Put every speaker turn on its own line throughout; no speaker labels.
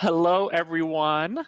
Hello, everyone.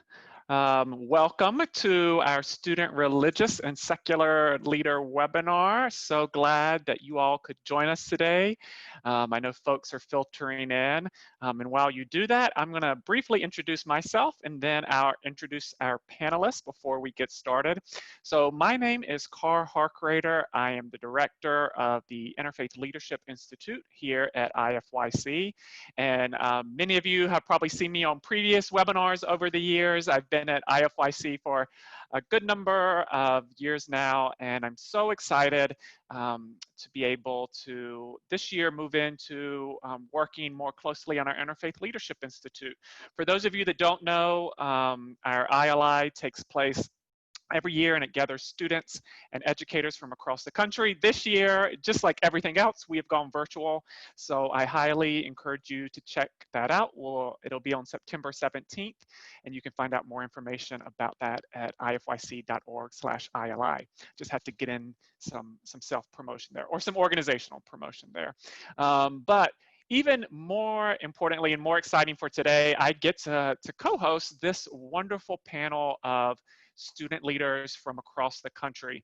Welcome to our Student Religious and Secular Leader webinar. So glad that you all could join us today. I know folks are filtering in. And while you do that, I'm going to briefly introduce myself and then introduce our panelists before we get started. So my name is Carr Harkrader. I am the director of the Interfaith Leadership Institute here at IFYC. And many of you have probably seen me on previous webinars over the years. I've been at IFYC for a good number of years now, and I'm so excited to be able to this year move into working more closely on our Interfaith Leadership Institute. For those of you that don't know, our ILI takes place every year, and it gathers students and educators from across the country. This year, just like everything else, we have gone virtual. So I highly encourage you to check that out. It'll be on September 17th, and you can find out more information about that at ifyc.org/ILI. Just have to get in some self-promotion there, or some organizational promotion there. But even more importantly and more exciting for today, I get to co-host this wonderful panel of student leaders from across the country.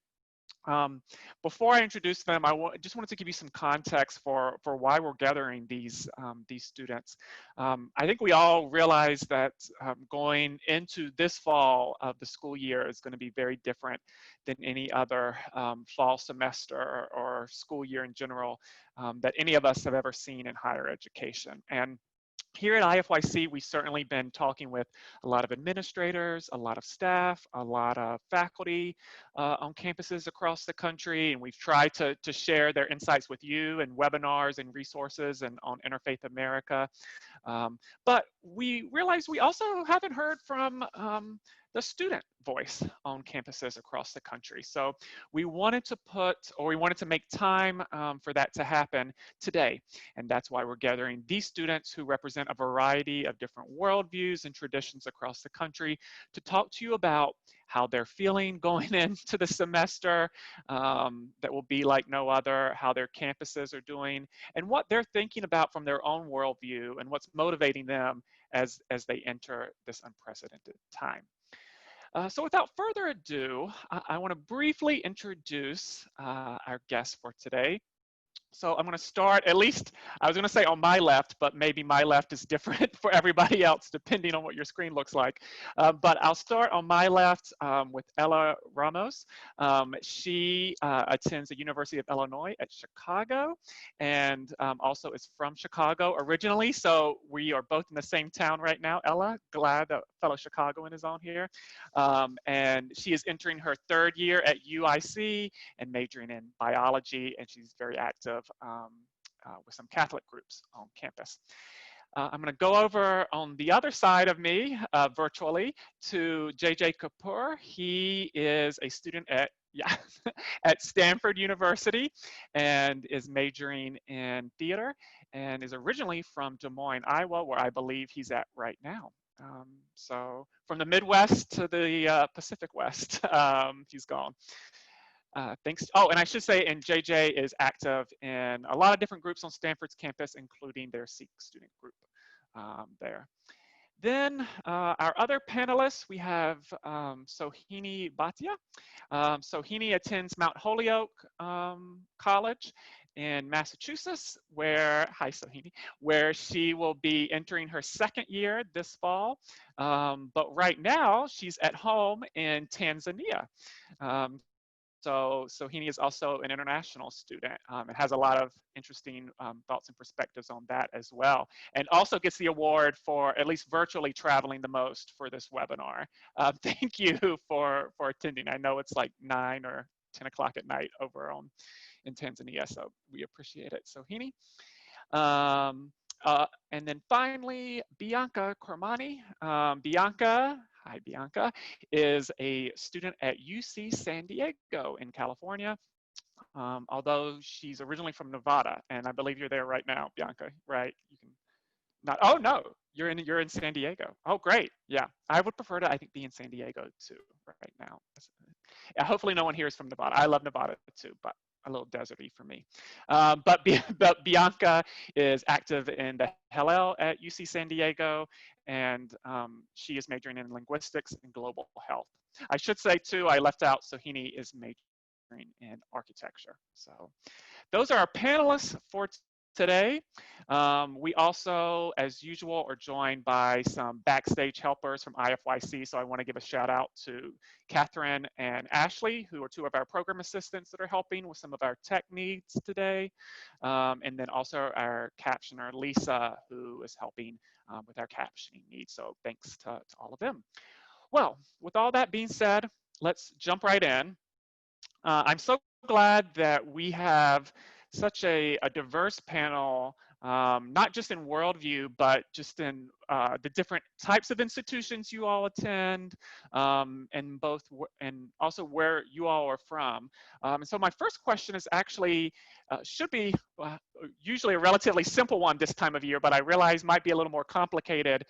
Before I introduce them, just wanted to give you some context for why we're gathering these students. I think we all realize that going into this fall of the school year is going to be very different than any other fall semester or school year in general that any of us have ever seen in higher education. And here at IFYC, we've certainly been talking with a lot of administrators, a lot of staff, a lot of faculty on campuses across the country, and we've tried to share their insights with you in webinars and resources and on Interfaith America. But we realized we also haven't heard from the student voice on campuses across the country. So we wanted to make time for that to happen today. And that's why we're gathering these students who represent a variety of different worldviews and traditions across the country to talk to you about how they're feeling going into the semester that will be like no other, how their campuses are doing, and what they're thinking about from their own worldview and what's motivating them as they enter this unprecedented time. So without further ado, I want to briefly introduce our guest for today. So I'm going to start, at least I was going to say on my left, but maybe my left is different for everybody else, depending on what your screen looks like. But I'll start on my left with Ella Ramos. She attends the University of Illinois at Chicago, and also is from Chicago originally. So we are both in the same town right now. Ella, glad a fellow Chicagoan is on here. And she is entering her third year at UIC and majoring in biology, and she's very active with some Catholic groups on campus. I'm going to go over on the other side of me virtually to JJ Kapur. He is a student at at Stanford University and is majoring in theater and is originally from Des Moines, Iowa, where I believe he's at right now. So from the Midwest to the Pacific West, he's gone. Thanks. Oh, and I should say, and JJ is active in a lot of different groups on Stanford's campus, including their Sikh student group there. Then our other panelists, we have Sohini Batia. Sohini attends Mount Holyoke College in Massachusetts, hi Sohini, where she will be entering her second year this fall. But right now, she's at home in Tanzania. So Sohini is also an international student and has a lot of interesting thoughts and perspectives on that as well. And also gets the award for at least virtually traveling the most for this webinar. Thank you for attending. I know it's like 9 or 10 o'clock at night over in Tanzania, so we appreciate it, Sohini. And then finally, Bianca Kermani. Hi, Bianca, is a student at UC San Diego in California, although she's originally from Nevada, and I believe you're there right now, Bianca, right? You can not, oh no, you're in San Diego. Oh, great, yeah. I would prefer to, I think, be in San Diego too right now. Yeah, hopefully no one here is from Nevada. I love Nevada too, but a little deserty for me. But Bianca is active in the Hillel at UC San Diego, and she is majoring in linguistics and global health. I should say too, I left out Sohini is majoring in architecture. So those are our panelists for today. We also, as usual, are joined by some backstage helpers from IFYC. So I want to give a shout out to Catherine and Ashley, who are two of our program assistants that are helping with some of our tech needs today. And then also our captioner, Lisa, who is helping with our captioning needs. So thanks to all of them. Well, with all that being said, let's jump right in. I'm so glad that we have such a diverse panel, not just in worldview, but just in the different types of institutions you all attend, and also where you all are from. And so my first question is actually, should be usually a relatively simple one this time of year, but I realize might be a little more complicated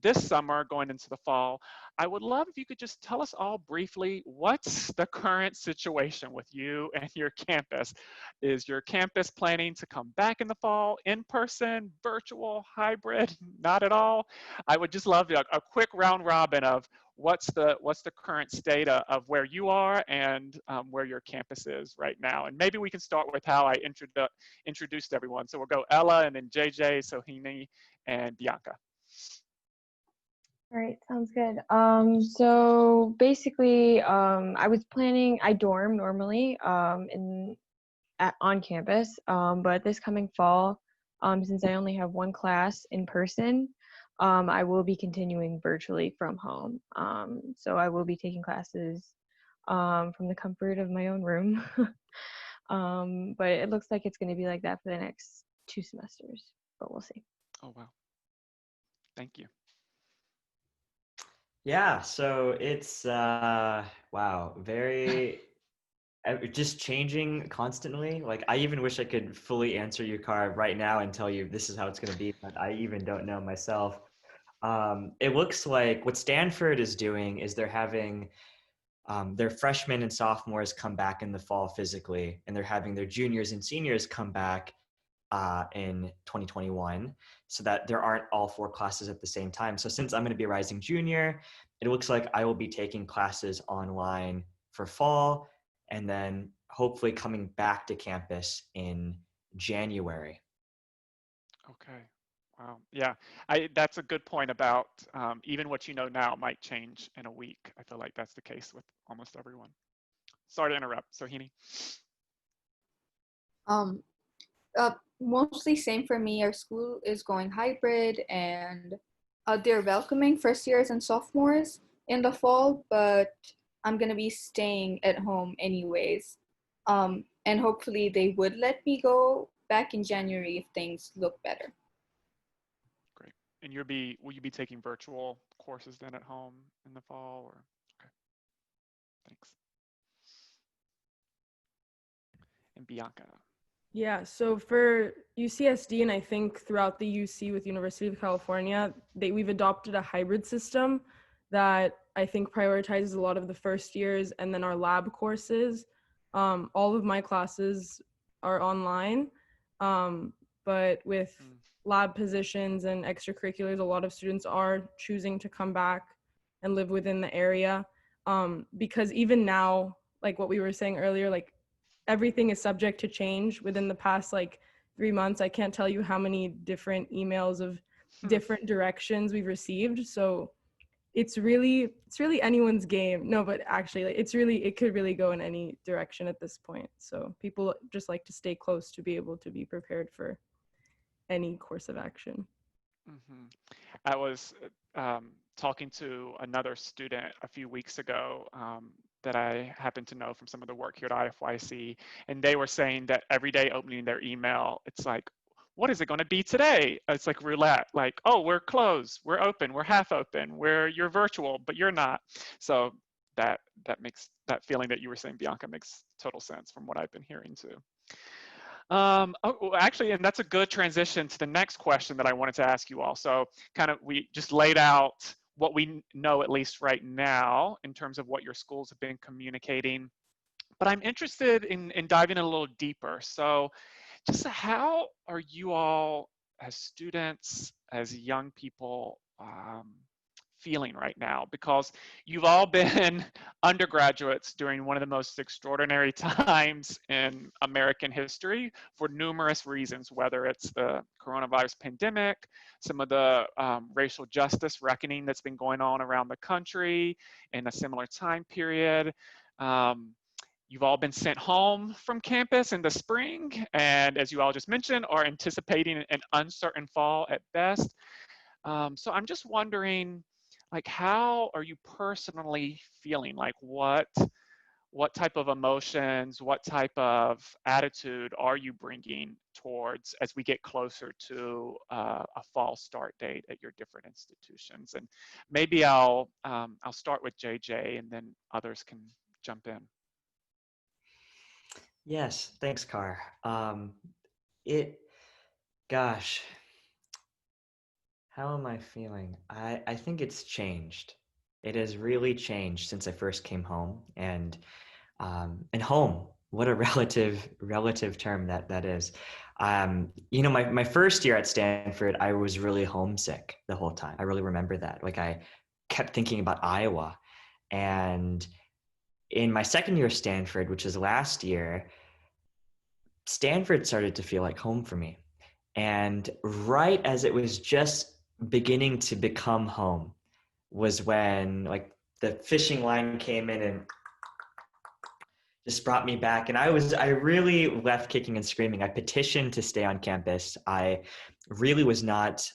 this summer going into the fall. I would love if you could just tell us all briefly, what's the current situation with you and your campus? Is your campus planning to come back in the fall, in person, virtual, hybrid, not at all? I would just love a quick round robin of what's the current state of where you are and where your campus is right now. And maybe we can start with how I introduced everyone. So we'll go Ella and then JJ, Sohini, and Bianca.
All right, sounds good. So basically, I dorm normally on campus, but this coming fall, since I only have one class in person, I will be continuing virtually from home. So I will be taking classes from the comfort of my own room. But it looks like it's going to be like that for the next 2 semesters, but we'll see.
Oh, wow. Thank you.
Yeah, so it's, wow, very, just changing constantly. Like, I even wish I could fully answer your Carr right now and tell you this is how it's going to be, but I even don't know myself. It looks like what Stanford is doing is they're having their freshmen and sophomores come back in the fall physically, and they're having their juniors and seniors come back in 2021, so that there aren't all 4 classes at the same time. So since I'm going to be a rising junior, it looks like I will be taking classes online for fall, and then hopefully coming back to campus in January.
Okay. Wow. Yeah, that's a good point about even what you know now might change in a week. I feel like that's the case with almost everyone. Sorry to interrupt, Sohini.
Mostly same for me. Our school is going hybrid, and they're welcoming first years and sophomores in the fall, but I'm gonna be staying at home anyways. And hopefully they would let me go back in January if things look better.
Great. And will you be taking virtual courses then at home in the fall, or? Okay. Thanks. And Bianca.
Yeah, so for UCSD, and I think throughout the UC with University of California, we've adopted a hybrid system that I think prioritizes a lot of the first years, and then our lab courses. All of my classes are online, but with lab positions and extracurriculars, a lot of students are choosing to come back and live within the area, because even now, like what we were saying earlier, like everything is subject to change within the past 3 months. I can't tell you how many different emails of different directions we've received. So it's really anyone's game. No, but actually it could really go in any direction at this point. So people just like to stay close to be able to be prepared for any course of action.
Mm-hmm. I was talking to another student a few weeks ago that I happen to know from some of the work here at IFYC, and they were saying that every day opening their email, it's like, what is it going to be today? It's like roulette, like, oh, we're closed, we're open, we're half open, you're virtual, but you're not. So that makes that feeling that you were saying, Bianca, makes total sense from what I've been hearing too. Actually, and that's a good transition to the next question that I wanted to ask you all. So we just laid out what we know, at least right now, in terms of what your schools have been communicating. But I'm interested in diving a little deeper. So just how are you all as students, as young people, feeling right now? Because you've all been undergraduates during one of the most extraordinary times in American history for numerous reasons, whether it's the coronavirus pandemic, some of the racial justice reckoning that's been going on around the country in a similar time period. You've all been sent home from campus in the spring, and as you all just mentioned, are anticipating an uncertain fall at best. So I'm just wondering, like, how are you personally feeling? Like, what type of emotions, what type of attitude are you bringing towards as we get closer to a fall start date at your different institutions? And maybe I'll start with JJ, and then others can jump in.
Yes, thanks, Carr. Gosh, how am I feeling? I think it's changed. It has really changed since I first came home, and home. What a relative term that is. My first year at Stanford, I was really homesick the whole time. I really remember that. Like, I kept thinking about Iowa, and in my second year of Stanford, which is last year, Stanford started to feel like home for me. And right as it was just beginning to become home was when, like, the fishing line came in and just brought me back. And I really left kicking and screaming. I petitioned to stay on campus. I really was not,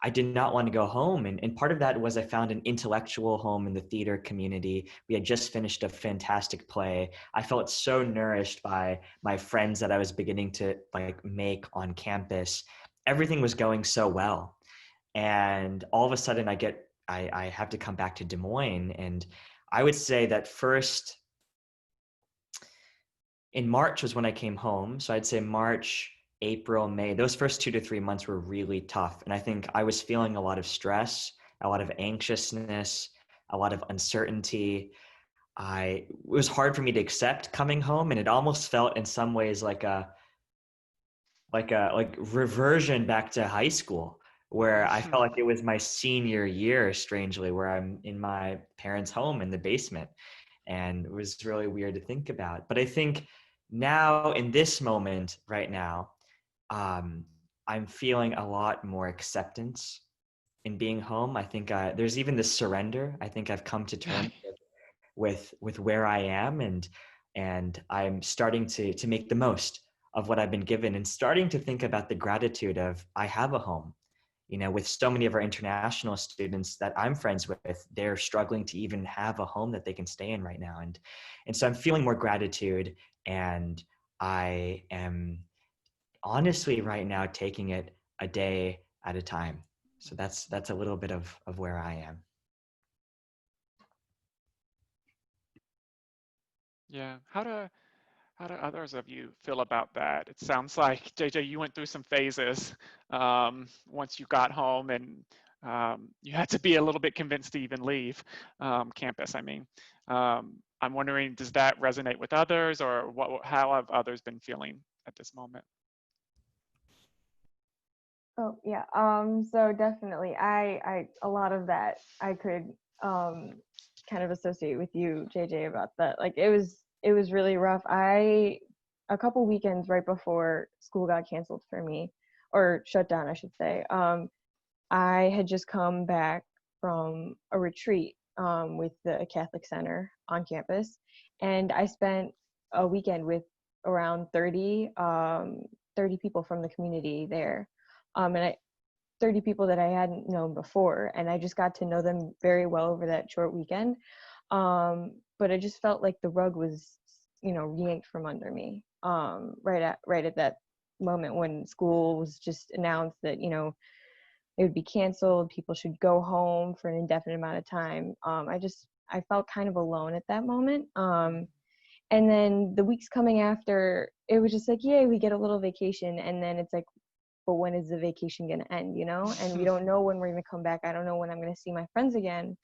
I did not want to go home. And part of that was I found an intellectual home in the theater community. We had just finished a fantastic play. I felt so nourished by my friends that I was beginning to, like, make on campus. Everything was going so well. And all of a sudden I have to come back to Des Moines. And I would say that first, in March was when I came home. So I'd say March, April, May, those first 2 to 3 months were really tough. And I think I was feeling a lot of stress, a lot of anxiousness, a lot of uncertainty. It was hard for me to accept coming home. And it almost felt in some ways like reversion back to high school, where I felt like it was my senior year, strangely, where I'm in my parents' home in the basement. And it was really weird to think about. But I think now, in this moment right now, I'm feeling a lot more acceptance in being home. I think there's even this surrender. I think I've come to terms with where I am, and I'm starting to make the most of what I've been given, and starting to think about the gratitude of I have a home. With so many of our international students that I'm friends with, they're struggling to even have a home that they can stay in right now. And so I'm feeling more gratitude, and I am honestly right now taking it a day at a time. So that's a little bit of where I am.
Yeah. How do others of you feel about that? It sounds like, JJ, you went through some phases once you got home, and you had to be a little bit convinced to even leave campus. I mean, I'm wondering, does that resonate with others, or how have others been feeling at this moment?
Oh yeah. So definitely, I a lot of that I could kind of associate with you, JJ, about that. Like, it was really rough. A couple weekends right before school got canceled for me, or shut down, I should say. I had just come back from a retreat with the Catholic Center on campus, and I spent a weekend with around 30 people from the community there. And 30 people that I hadn't known before, and I just got to know them very well over that short weekend. But I just felt like the rug was, yanked from under me right at that moment when school was just announced that it would be canceled. People should go home for an indefinite amount of time. I felt kind of alone at that moment. And then the weeks coming after, it was just like, yay, we get a little vacation, and then it's like, but when is the vacation going to end, And we don't know when we're going to come back. I don't know when I'm going to see my friends again.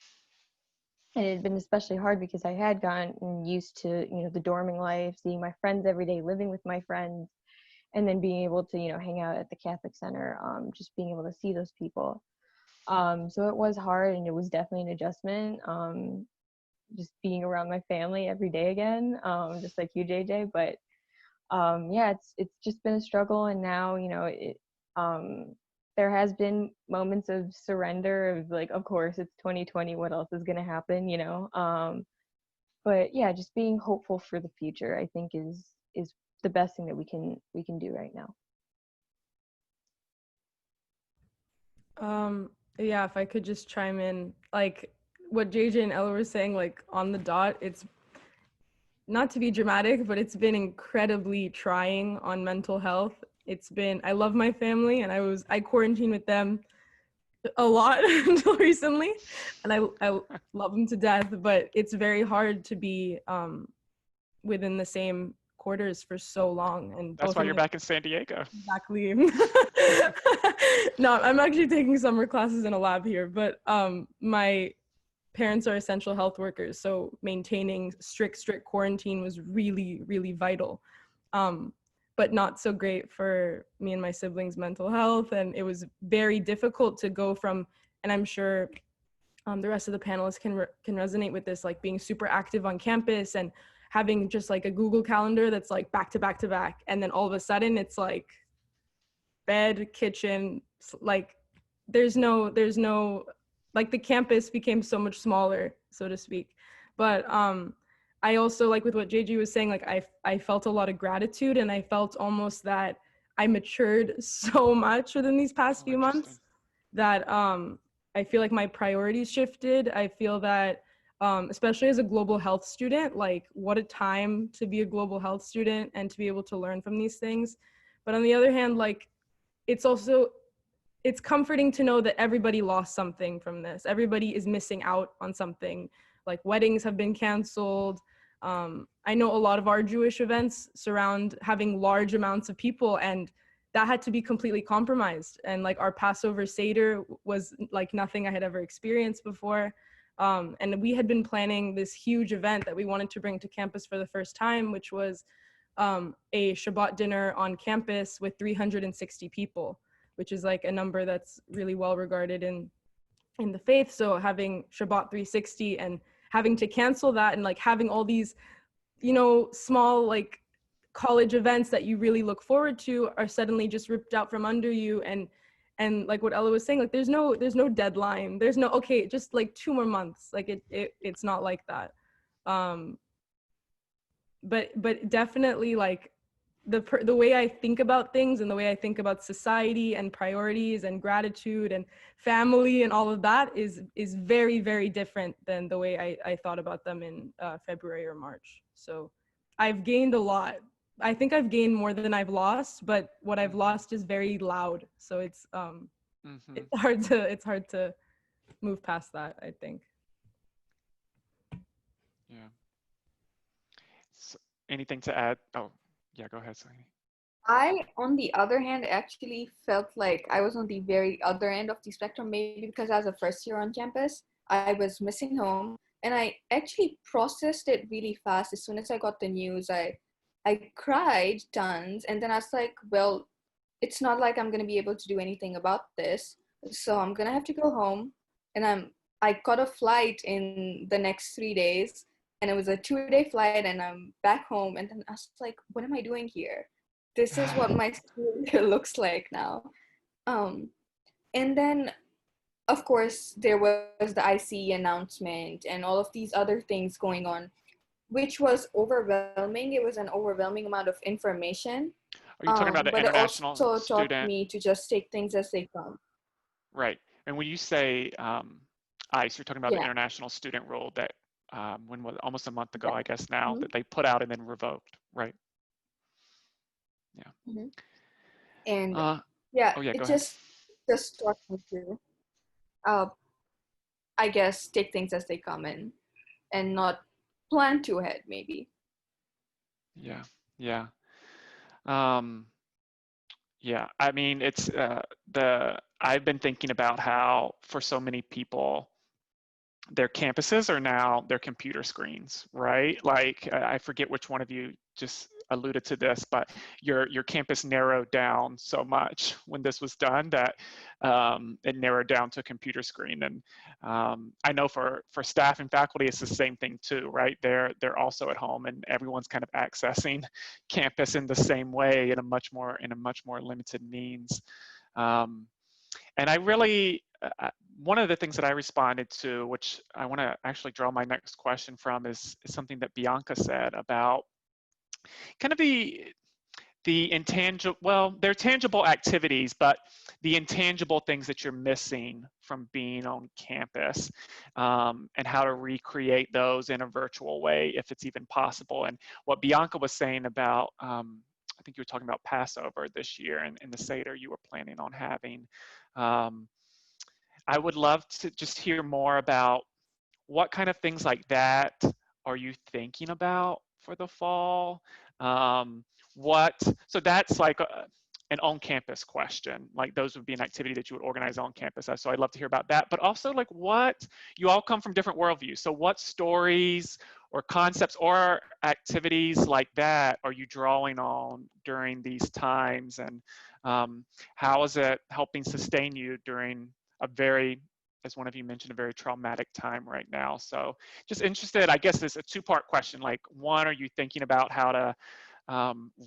And it had been especially hard because I had gotten used to, the dorming life, seeing my friends every day, living with my friends, and then being able to, hang out at the Catholic Center, just being able to see those people. So it was hard, and it was definitely an adjustment. Just being around my family every day again, just like you, JJ. But yeah, it's just been a struggle, and now there has been moments of surrender of like, of course it's 2020, what else is going to happen, but yeah, just being hopeful for the future, I think is the best thing that we can do right now.
Yeah, if I could just chime in, like what JJ and Ella were saying, like on the dot, it's not to be dramatic, but it's been incredibly trying on mental health. I love my family, and I quarantined with them a lot until recently, and I love them to death, but it's very hard to be within the same quarters for so long. And
That's why you're back in San Diego.
Exactly. No, I'm actually taking summer classes in a lab here, but my parents are essential health workers, so maintaining strict quarantine was really, really vital. But not so great for me and my siblings' mental health, and it was very difficult to go from, and I'm sure the rest of the panelists can resonate with this, like being super active on campus and having just like a Google Calendar that's like back to back to back, and then all of a sudden it's like bed, kitchen, like there's no like the campus became so much smaller, so to speak. But I also, like with what JJ was saying, like I felt a lot of gratitude, and I felt almost that I matured so much within these past few months that I feel like my priorities shifted. I feel that especially as a global health student, like what a time to be a global health student and to be able to learn from these things. But on the other hand, like it's comforting to know that everybody lost something from this. Everybody is missing out on something. Like weddings have been canceled. I know a lot of our Jewish events surround having large amounts of people, and that had to be completely compromised. And like our Passover Seder was like nothing I had ever experienced before. And we had been planning this huge event that we wanted to bring to campus for the first time, which was a Shabbat dinner on campus with 360 people, which is like a number that's really well regarded in the faith. So having Shabbat 360 and having to cancel that, and like having all these, small like college events that you really look forward to are suddenly just ripped out from under you. And like what Ella was saying, like there's no deadline. There's no, okay, just like 2 more months. Like it's not like that. But definitely like the way I think about things and the way I think about society and priorities and gratitude and family and all of that is very, very different than the way I thought about them in February or March. So I've gained a lot. I think I've gained more than I've lost, but what I've lost is very loud. So it's hard to move past that, I think.
Yeah. So, anything to add? Oh, yeah, go ahead, Sohini.
I, on the other hand, actually felt like I was on the very other end of the spectrum, maybe because as a first year on campus, I was missing home, and I actually processed it really fast. As soon as I got the news, I cried tons, and then I was like, well, it's not like I'm gonna be able to do anything about this, so I'm gonna have to go home. And I caught a flight in the next 3 days, and it was a 2-day flight, and I'm back home, and then I was like, what am I doing here? This is what my school year looks like now. And then, of course, there was the ICE announcement and all of these other things going on, which was overwhelming. It was an overwhelming amount of information.
Are you talking about an
But it
international
also taught
student?
me to just take things as they come.
Right. And when you say ICE, you're talking about the
Yeah.
international student rule that when was almost a month ago,
Yeah.
I guess now,
Mhm.
that they put out and then revoked, right? Yeah.
Mm-hmm. And
yeah,
it
go ahead.
just taught me to, I guess, take things as they come in and not plan too ahead, maybe.
Yeah. Yeah. Yeah. I mean, it's I've been thinking about how for so many people, their campuses are now their computer screens, right? Like I forget which one of you just alluded to this, but your campus narrowed down so much when this was done that it narrowed down to a computer screen. And I know for staff and faculty, it's the same thing too, right? They're also at home, and everyone's kind of accessing campus in the same way in a much more limited means. And I really, one of the things that I responded to, which I want to actually draw my next question from, is something that Bianca said about kind of the intangible, well, they're tangible activities, but the intangible things that you're missing from being on campus, and how to recreate those in a virtual way, if it's even possible. And what Bianca was saying about, I think you were talking about Passover this year and the Seder you were planning on having. I would love to just hear more about what kind of things like that are you thinking about for the fall? So that's like an on-campus question. Like those would be an activity that you would organize on campus. So I'd love to hear about that. But also like you all come from different worldviews. So what stories or concepts or activities like that are you drawing on during these times? And how is it helping sustain you during a very, as one of you mentioned, a very traumatic time right now? So just interested, I guess it's a two-part question. Like one, are you thinking about how to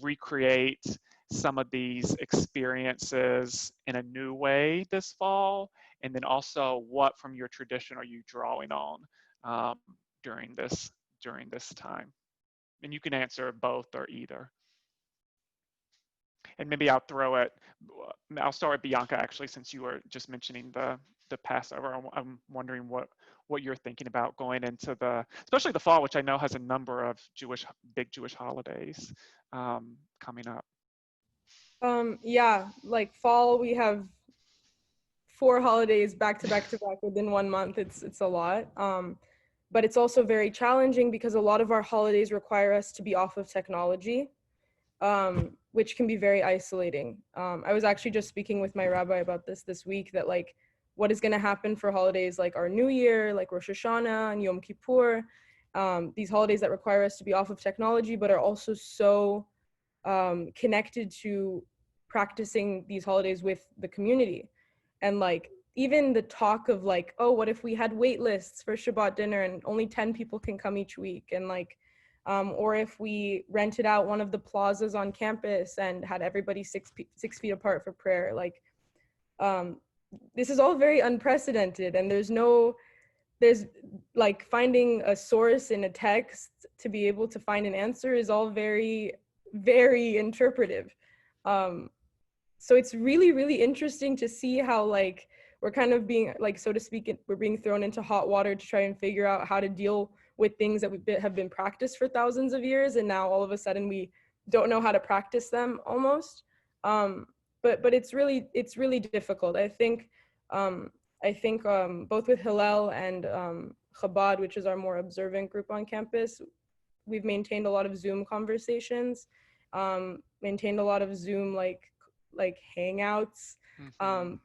recreate some of these experiences in a new way this fall? And then also what from your tradition are you drawing on during this time? And you can answer both or either. And maybe I'll start with Bianca actually, since you were just mentioning the Passover. I'm wondering what you're thinking about going into especially the fall, which I know has a number of big Jewish holidays coming up.
Yeah, like fall, we have 4 holidays back to back within 1 month. It's a lot. But it's also very challenging because a lot of our holidays require us to be off of technology, which can be very isolating. I was actually just speaking with my rabbi about this week, that like what is going to happen for holidays like our New Year, like Rosh Hashanah and Yom Kippur, these holidays that require us to be off of technology, but are also so connected to practicing these holidays with the community. And like even the talk of like, oh, what if we had wait lists for Shabbat dinner and only 10 people can come each week? And like, or if we rented out one of the plazas on campus and had everybody 6 feet apart for prayer. Like, this is all very unprecedented, and there's like finding a source in a text to be able to find an answer is all very, very interpretive. So it's really, really interesting to see how like we're kind of being, like, so to speak, we're being thrown into hot water to try and figure out how to deal with things that have been practiced for thousands of years, and now all of a sudden we don't know how to practice them almost. But it's really difficult. I think both with Hillel and Chabad, which is our more observant group on campus, we've maintained a lot of Zoom conversations, maintained a lot of Zoom like hangouts,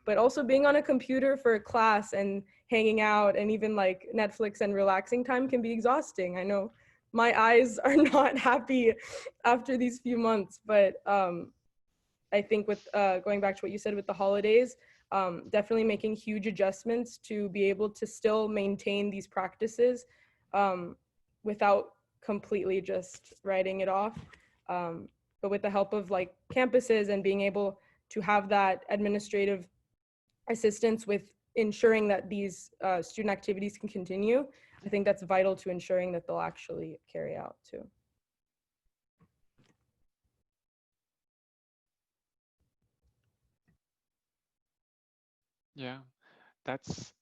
but also being on a computer for a class and hanging out and even like Netflix and relaxing time can be exhausting. I know my eyes are not happy after these few months, but I think with going back to what you said with the holidays, definitely making huge adjustments to be able to still maintain these practices without completely just writing it off. But with the help of like campuses and being able to have that administrative assistance with ensuring that these student activities can continue, I think that's vital to ensuring that they'll actually carry out too.
Yeah, that's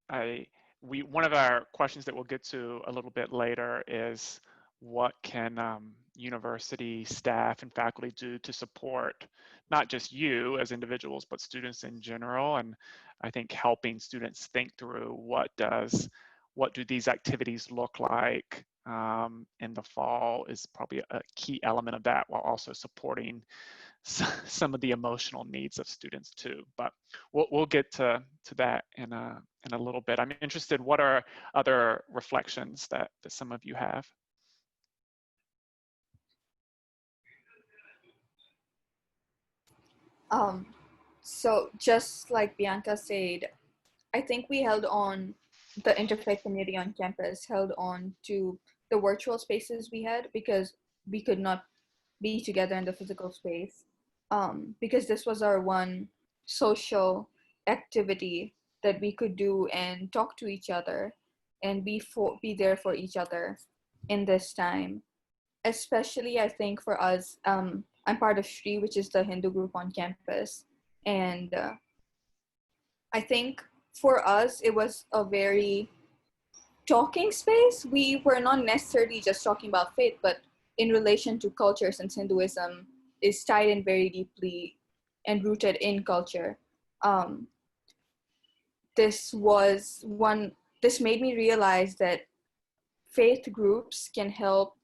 one of our questions that we'll get to a little bit later is what can university staff and faculty do to support not just you as individuals, but students in general. And I think helping students think through what do these activities look like in the fall is probably a key element of that, while also supporting some of the emotional needs of students too. But we'll get to that in a little bit. I'm interested, what are other reflections that some of you have?
So just like Bianca said, I think we held on, the interfaith community on campus held on to the virtual spaces we had because we could not be together in the physical space. Because this was our one social activity that we could do and talk to each other and be there for each other in this time. Especially, I think for us, I'm part of Shri, which is the Hindu group on campus, and I think for us it was a very talking space. We were not necessarily just talking about faith, but in relation to culture, since Hinduism is tied in very deeply and rooted in culture. Um, this made me realize that faith groups can help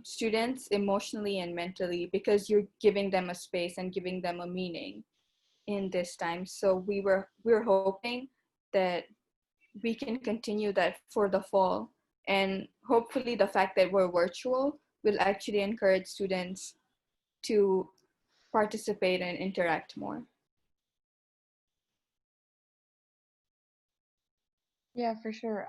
students emotionally and mentally because you're giving them a space and giving them a meaning in this time. So we're hoping that we can continue that for the fall, and hopefully the fact that we're virtual will actually encourage students to participate and interact more.
Yeah, for sure.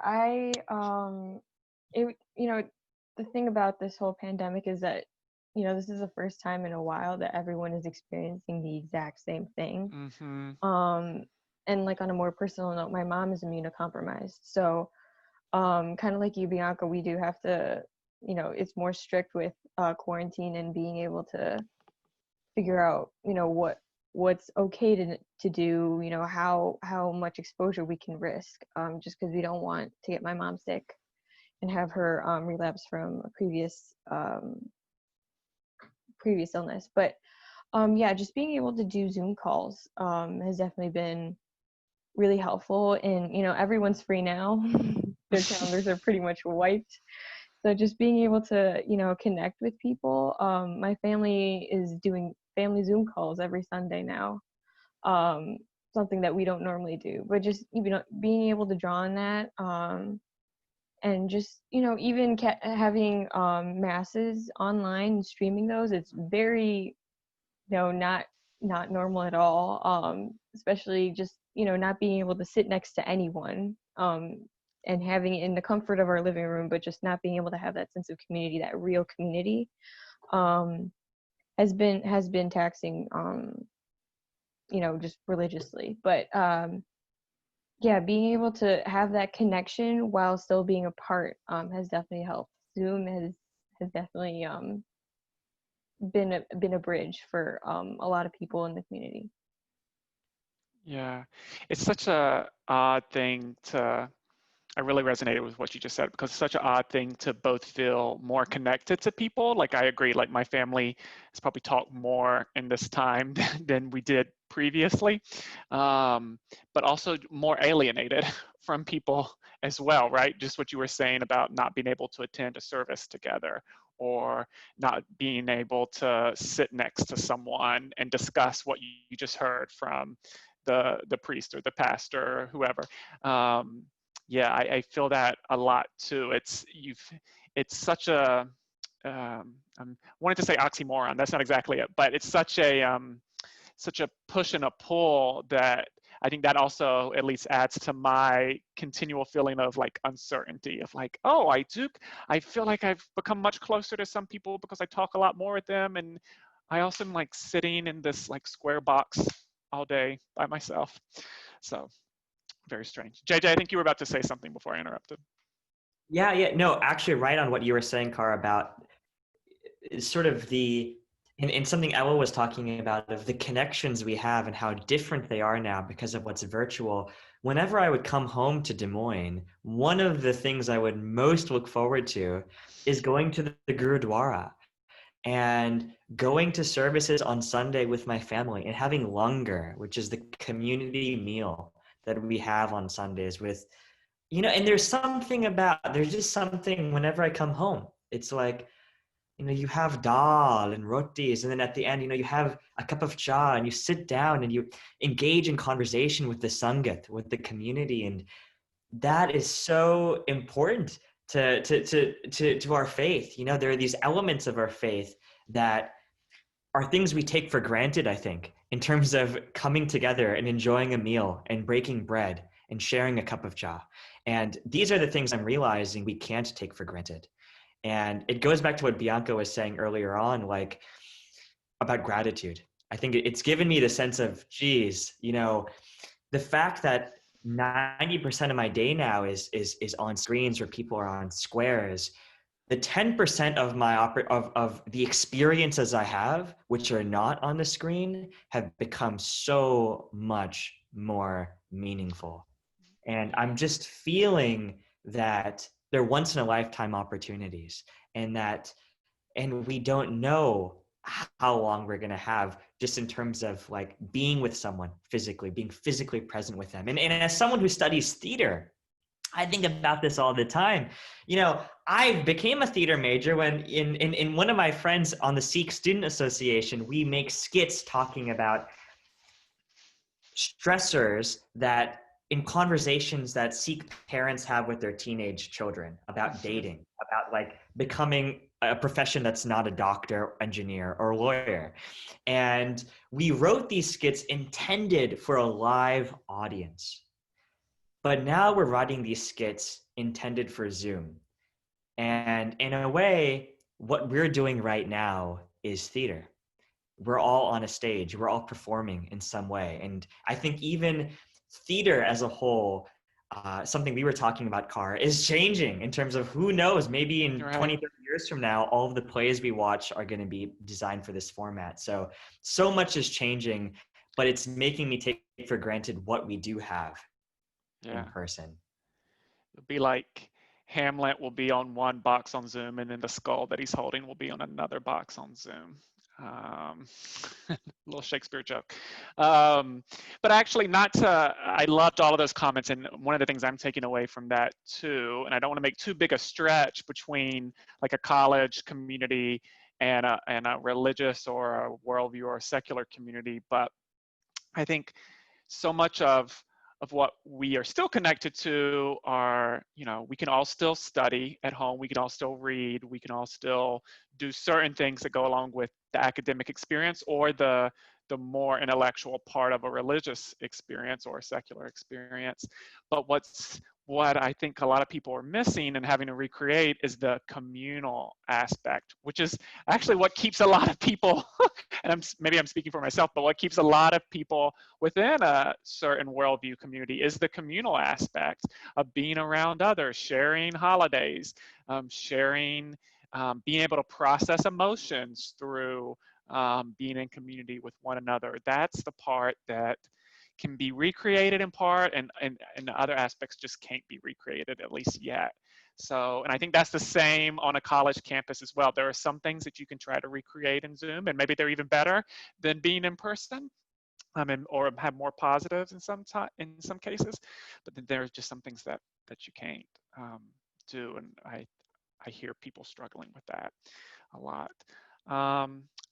The thing about this whole pandemic is that, this is the first time in a while that everyone is experiencing the exact same thing. And like on a more personal note, my mom is immunocompromised. So, kind of like you, Bianca, we do have to, it's more strict with quarantine and being able to figure out, what's okay to do, how much exposure we can risk, just because we don't want to get my mom sick and have her relapse from a previous illness. But yeah, just being able to do Zoom calls has definitely been really helpful. And everyone's free now. Their calendars are pretty much wiped. So just being able to connect with people. My family is doing family Zoom calls every Sunday now. Something that we don't normally do, but just being able to draw on that, and just even having masses online and streaming those, it's very not normal at all, especially just not being able to sit next to anyone, and having it in the comfort of our living room, but just not being able to have that sense of community, that real community, has been taxing, just religiously. But yeah, being able to have that connection while still being apart has definitely helped. Zoom has definitely been a bridge for a lot of people in the community.
Yeah, it's such a odd thing I really resonated with what you just said, because it's such an odd thing to both feel more connected to people. Like, I agree, like my family has probably talked more in this time than we did previously, but also more alienated from people as well, right? Just what you were saying about not being able to attend a service together, or not being able to sit next to someone and discuss what you just heard from the priest or the pastor or whoever. Yeah, I feel that a lot too. It's such a I wanted to say oxymoron. That's not exactly it, but it's such a push and a pull that I think that also at least adds to my continual feeling of like uncertainty, of like, oh, I feel like I've become much closer to some people because I talk a lot more with them, and I also am like sitting in this like square box all day by myself. So very strange. JJ, I think you were about to say something before I interrupted.
Yeah. No, actually, right on what you were saying, Carr, about sort of and something Ella was talking about, of the connections we have and how different they are now because of what's virtual. Whenever I would come home to Des Moines, one of the things I would most look forward to is going to the Gurudwara and going to services on Sunday with my family and having langar, which is the community meal that we have on Sundays with you know, and there's just something whenever I come home, it's like, you know, you have dal and rotis, and then at the end, you know, you have a cup of cha, and you sit down and you engage in conversation with the sangat, with the community, and that is so important to our faith. You know, there are these elements of our faith that are things we take for granted, I think, in terms of coming together and enjoying a meal and breaking bread and sharing a cup of cha. And these are the things I'm realizing we can't take for granted. And it goes back to what Bianca was saying earlier on, like about gratitude. I think it's given me the sense of, geez, you know, the fact that 90% of my day now is on screens where people are on squares. The 10% of my of the experiences I have, which are not on the screen, have become so much more meaningful. And I'm just feeling that they're once in a lifetime opportunities, and we don't know how long we're going to have, just in terms of like being with someone physically, being physically present with them. And as someone who studies theater, I think about this all the time. You know, I became a theater major when in one of my friends on the Sikh Student Association, we make skits talking about stressors that in conversations that Sikh parents have with their teenage children about dating, about like becoming a profession that's not a doctor, engineer, or lawyer. And we wrote these skits intended for a live audience. But now we're writing these skits intended for Zoom. And in a way, what we're doing right now is theater. We're all on a stage, we're all performing in some way. And I think even theater as a whole, something we were talking about, Carr, is changing in terms of who knows, maybe in 20, 30 years from now, all of the plays we watch are going to be designed for this format. So much is changing, but it's making me take for granted what we do have in person.
It'll be like Hamlet will be on one box on Zoom, and then the skull that he's holding will be on another box on Zoom. Little Shakespeare joke. But actually, I loved all of those comments. And one of the things I'm taking away from that too, and I don't want to make too big a stretch between like a college community and a religious or a worldview or a secular community, but I think so much of what we are still connected to are, you know, we can all still study at home, we can all still read, we can all still do certain things that go along with the academic experience or the more intellectual part of a religious experience or a secular experience. But what I think a lot of people are missing and having to recreate is the communal aspect, which is actually what keeps a lot of people, and maybe I'm speaking for myself, but what keeps a lot of people within a certain worldview community is the communal aspect of being around others, sharing holidays, sharing, being able to process emotions through being in community with one another. That's the part that can be recreated in part, and other aspects just can't be recreated, at least yet. So, and I think that's the same on a college campus as well. There are some things that you can try to recreate in Zoom, and maybe they're even better than being in person, or have more positives in some cases. But then there's just some things that you can't do, and I hear people struggling with that a lot.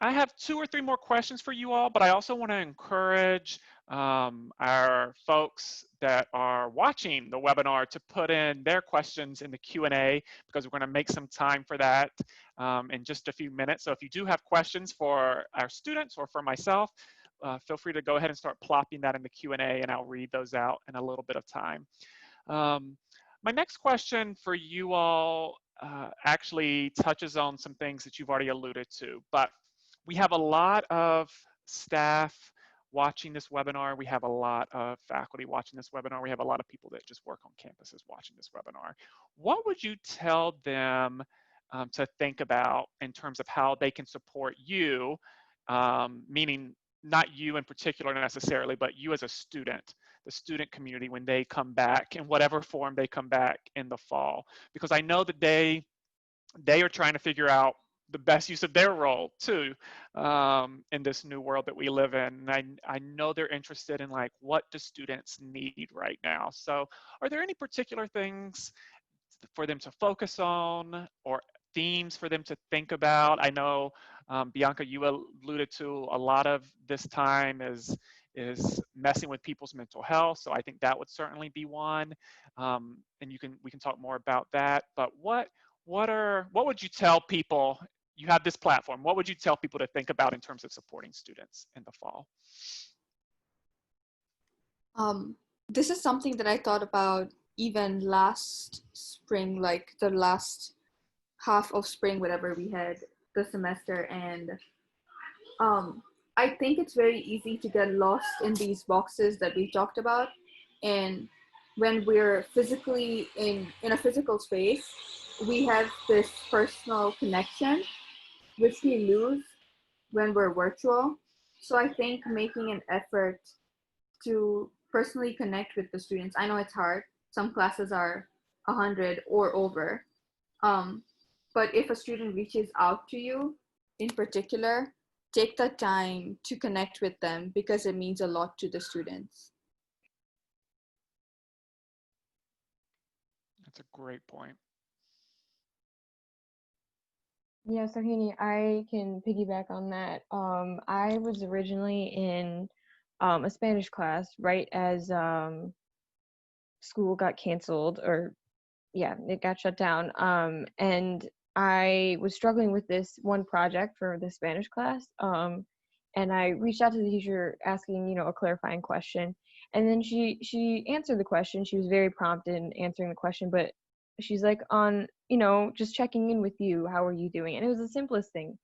I have 2 or 3 more questions for you all, but I also want to encourage our folks that are watching the webinar to put in their questions in the Q&A, because we're going to make some time for that in just a few minutes. So if you do have questions for our students or for myself, feel free to go ahead and start plopping that in the Q&A, and I'll read those out in a little bit of time. My next question for you all actually touches on some things that you've already alluded to, but we have a lot of staff watching this webinar. We have a lot of faculty watching this webinar. We have a lot of people that just work on campuses watching this webinar. What would you tell them to think about in terms of how they can support you, meaning not you in particular necessarily, but you as a student, the student community, when they come back in whatever form they come back in the fall? Because I know that they are trying to figure out the best use of their role too, in this new world that we live in. And I know they're interested in like, what do students need right now? So are there any particular things for them to focus on, or themes for them to think about? I know, Bianca, you alluded to a lot of this time is messing with people's mental health. So I think that would certainly be one. And we can talk more about that. But what would you tell people? You have this platform. What would you tell people to think about in terms of supporting students in the fall?
This is something that I thought about even last spring, like the last half of spring, whatever we had the semester. And I think it's very easy to get lost in these boxes that we talked about. And when we're physically in a physical space, we have this personal connection, which we lose when we're virtual. So I think making an effort to personally connect with the students. I know it's hard. Some classes are 100 or over. But if a student reaches out to you in particular, take the time to connect with them, because it means a lot to the students.
That's a great point.
Yeah, Sohini, I can piggyback on that. I was originally in a Spanish class right as school got canceled, or yeah, it got shut down. And I was struggling with this one project for the Spanish class. And I reached out to the teacher asking, a clarifying question. And then she answered the question. She was very prompt in answering the question, but she's like, just checking in with you. How are you doing? And it was the simplest thing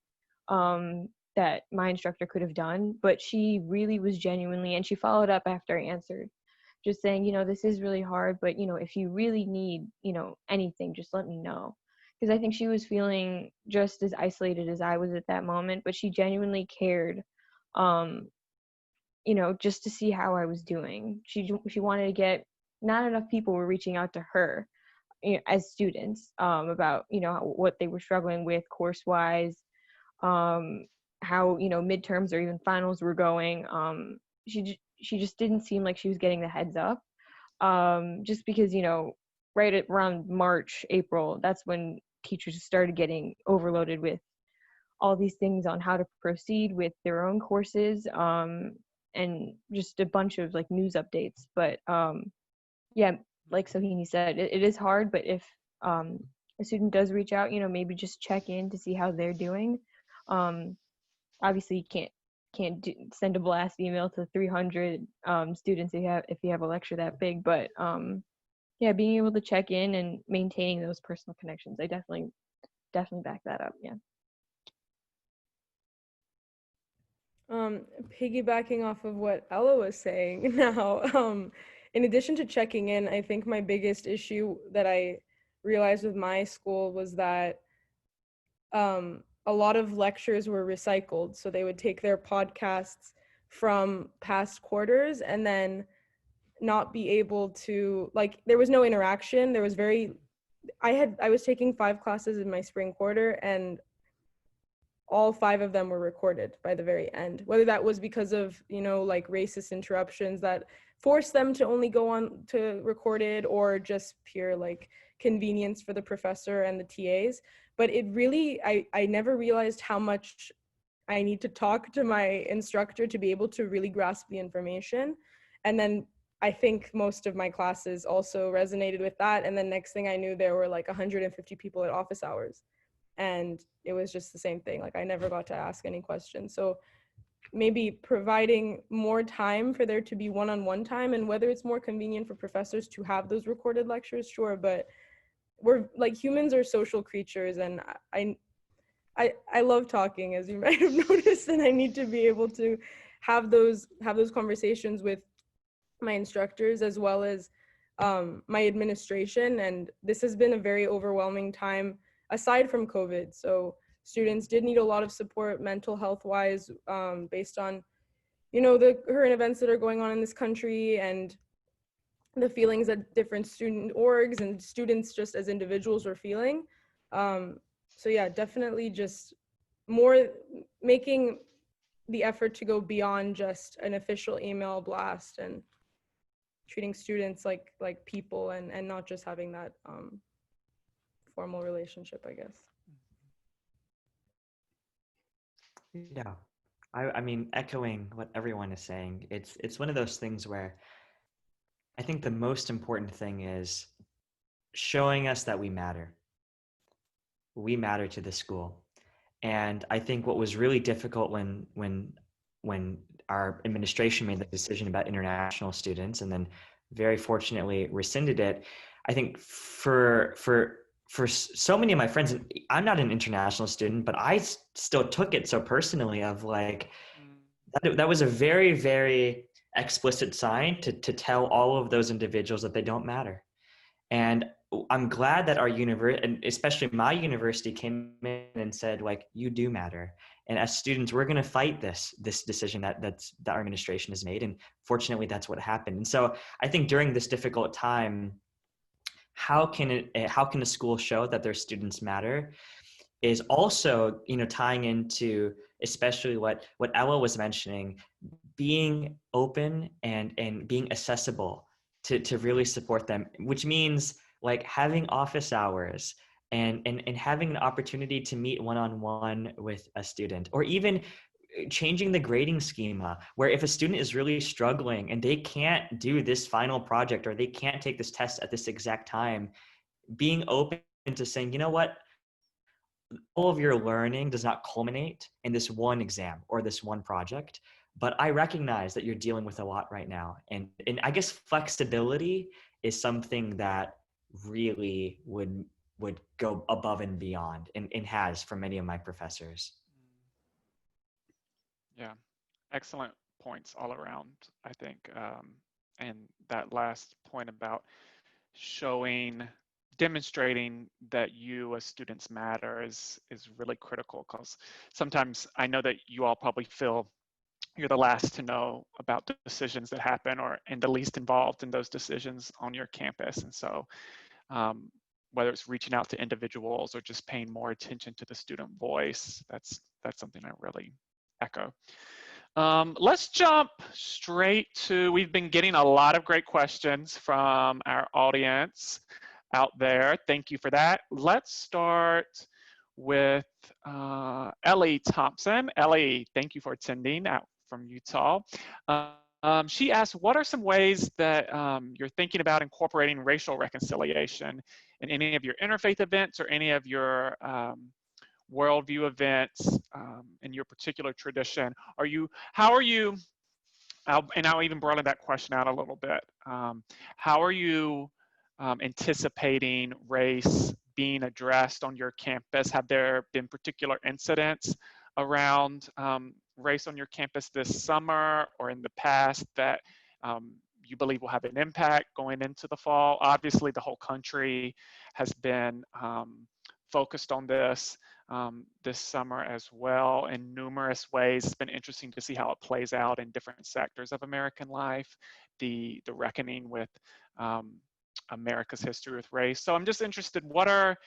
that my instructor could have done, but she really was genuinely, and she followed up after I answered, just saying, this is really hard, but, if you really need, anything, just let me know. Because I think she was feeling just as isolated as I was at that moment, but she genuinely cared, just to see how I was doing. She wanted to get, not enough people were reaching out to her as students about, what they were struggling with course-wise, how, midterms or even finals were going. She just didn't seem like she was getting the heads up, just because, right at around March, April, that's when teachers started getting overloaded with all these things on how to proceed with their own courses, and just a bunch of like news updates. But yeah, like Sohini said, it is hard, but if a student does reach out, maybe just check in to see how they're doing. Obviously you can't send a blast email to 300 students if you have a lecture that big, but yeah, being able to check in and maintaining those personal connections, I definitely back that up. Yeah.
Piggybacking off of what Ella was saying now, in addition to checking in, I think my biggest issue that I realized with my school was that a lot of lectures were recycled. So they would take their podcasts from past quarters and then not be able to, like, there was no interaction. There was I was taking 5 classes in my spring quarter, and all 5 of them were recorded by the very end, whether that was because of, like racist interruptions that forced them to only go on to record it, or just pure like convenience for the professor and the TAs. But it really, I never realized how much I need to talk to my instructor to be able to really grasp the information. And then I think most of my classes also resonated with that. And then next thing I knew, there were like 150 people at office hours. And it was just the same thing. Like I never got to ask any questions. So maybe providing more time for there to be one-on-one time, and whether it's more convenient for professors to have those recorded lectures, sure. But we're like, humans are social creatures, and I love talking, as you might have noticed, and I need to be able to have those conversations with my instructors as well as my administration. And this has been a very overwhelming time aside from COVID. So students did need a lot of support mental health wise, based on, the current events that are going on in this country, and the feelings that different student orgs and students just as individuals were feeling. So yeah, definitely just more making the effort to go beyond just an official email blast and treating students like people and not just having that formal relationship, I guess.
Yeah. I mean, echoing what everyone is saying, it's one of those things where I think the most important thing is showing us that we matter. We matter to the school. And I think what was really difficult when our administration made the decision about international students and then very fortunately rescinded it, I think for so many of my friends, and I'm not an international student, but I still took it so personally of like, that was a very, very explicit sign to tell all of those individuals that they don't matter. And I'm glad that our university, and especially my university, came in and said, like, you do matter. And as students, we're going to fight this decision that our administration has made. And fortunately, that's what happened. And so I think during this difficult time, how can a school show that their students matter is also, tying into especially what Ella was mentioning, being open and being accessible to really support them, which means like having office hours and having an opportunity to meet one-on-one with a student, or even changing the grading schema where if a student is really struggling and they can't do this final project or they can't take this test at this exact time, being open to saying, you know what, all of your learning does not culminate in this one exam or this one project, but I recognize that you're dealing with a lot right now. And I guess flexibility is something that really would go above and beyond and has for many of my professors.
Yeah, excellent points all around, I think. And that last point about demonstrating that you as students matter is really critical, because sometimes I know that you all probably feel you're the last to know about the decisions that happen and the least involved in those decisions on your campus. And so whether it's reaching out to individuals or just paying more attention to the student voice, that's something I really echo. Let's jump straight to, we've been getting a lot of great questions from our audience out there. Thank you for that. Let's start with Ellie Thompson. Ellie, thank you for attending out from Utah. She asked, what are some ways that you're thinking about incorporating racial reconciliation in any of your interfaith events or any of your worldview events in your particular tradition? How are you, and I'll even broaden that question out a little bit. How are you anticipating race being addressed on your campus? Have there been particular incidents around race on your campus this summer or in the past that you believe will have an impact going into the fall? Obviously, the whole country has been focused on this summer as well in numerous ways. It's been interesting to see how it plays out in different sectors of American life, the reckoning with America's history with race. So I'm just interested, what are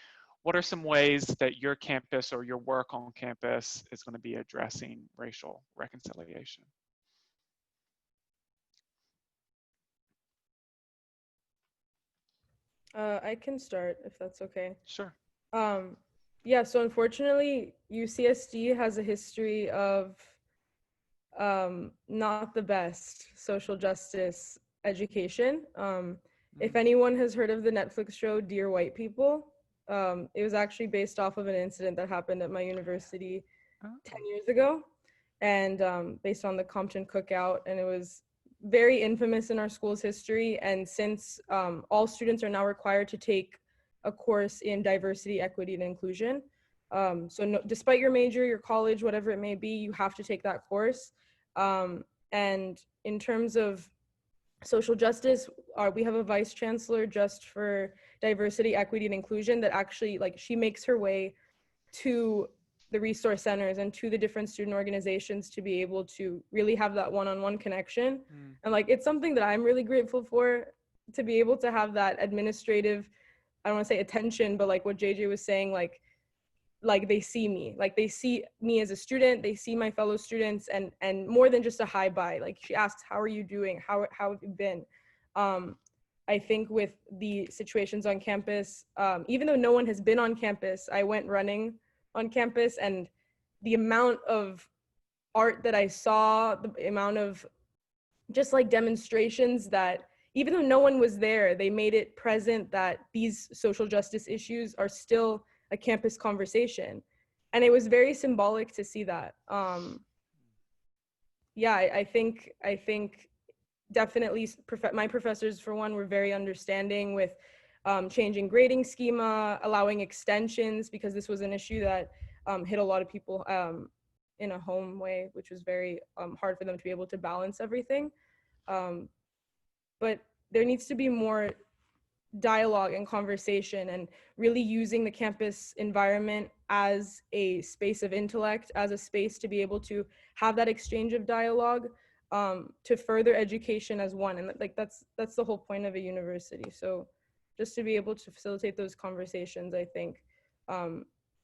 some ways that your campus or your work on campus is going to be addressing racial reconciliation?
I can start if that's okay.
Sure.
Yeah, so unfortunately, UCSD has a history of not the best social justice education. If anyone has heard of the Netflix show Dear White People, it was actually based off of an incident that happened at my university 10 years ago, and based on the Compton Cookout, and it was very infamous in our school's history. And since all students are now required to take a course in diversity, equity, and inclusion, despite your major, your college, whatever it may be, you have to take that course. And in terms of social justice, we have a vice chancellor just for diversity, equity, and inclusion that actually, like, she makes her way to the resource centers and to the different student organizations to be able to really have that one-on-one connection. And like, it's something that I'm really grateful for, to be able to have that administrative, I don't want to say attention, but like what JJ was saying, like like they see me as a student, they see my fellow students, and more than just a hi bye. Like she asks, how are you doing, how have you been? I think with the situations on campus, even though no one has been on campus, I went running on campus, and the amount of art that I saw, the amount of just like demonstrations that even though no one was there, they made it present that these social justice issues are still a campus conversation. And it was very symbolic to see that. Yeah, I think definitely my professors, for one, were very understanding with changing grading schema, allowing extensions, because this was an issue that hit a lot of people in a home way, which was very hard for them to be able to balance everything. But there needs to be more dialogue and conversation, and really using the campus environment as a space of intellect, as a space to be able to have that exchange of dialogue, to further education as one. And like that's the whole point of a university. So just to be able to facilitate those conversations, I think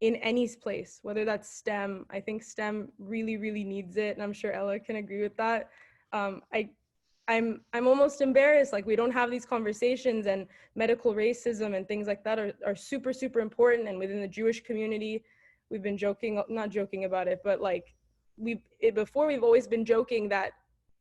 in any place, whether that's STEM, I think STEM really, really needs it, and I'm sure Ella can agree with that. I'm almost embarrassed, like we don't have these conversations, and medical racism and things like that are super, super important. And within the Jewish community, we've been not joking about it, but like before we've always been joking that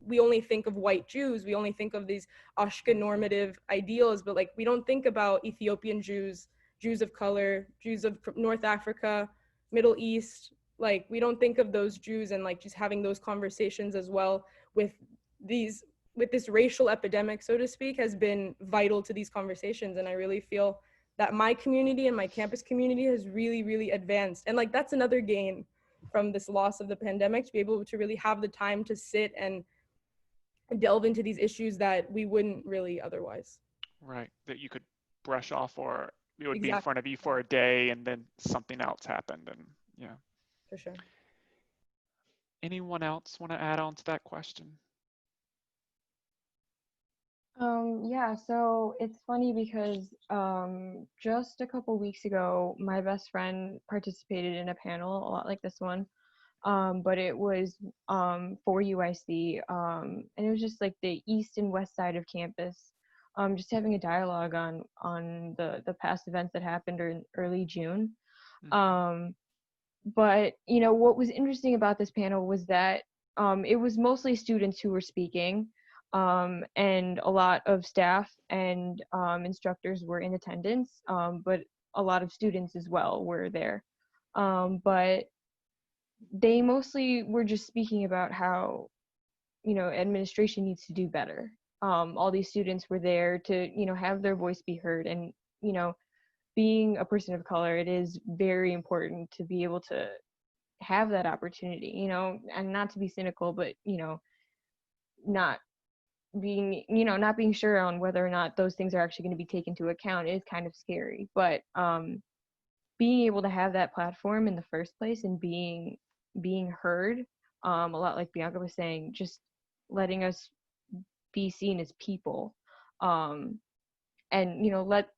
we only think of white Jews, we only think of these Ashken normative ideals, but like we don't think about Ethiopian Jews, Jews of color, Jews of North Africa, Middle East. Like we don't think of those Jews, and like just having those conversations as well with this racial epidemic, so to speak, has been vital to these conversations. And I really feel that my community and my campus community has really, really advanced. And like, that's another gain from this loss of the pandemic, to be able to really have the time to sit and delve into these issues that we wouldn't really otherwise.
Right, that you could brush off, or it would
Exactly.
be in front of you for a day and then something else happened. And yeah.
For sure.
Anyone else want to add on to that question?
Yeah, so it's funny because just a couple weeks ago, my best friend participated in a panel a lot like this one, but it was for UIC, and it was just like the east and west side of campus, just having a dialogue on the past events that happened in early June. But you know what was interesting about this panel was that it was mostly students who were speaking. And a lot of staff and instructors were in attendance, but a lot of students as well were there. But they mostly were just speaking about how, you know, administration needs to do better. All these students were there to, you know, have their voice be heard. And, you know, being a person of color, it is very important to be able to have that opportunity, you know, and not to be cynical, but, you know, not being sure on whether or not those things are actually going to be taken into account is kind of scary. But being able to have that platform in the first place and being heard, a lot like Bianca was saying, just letting us be seen as people, and you know, let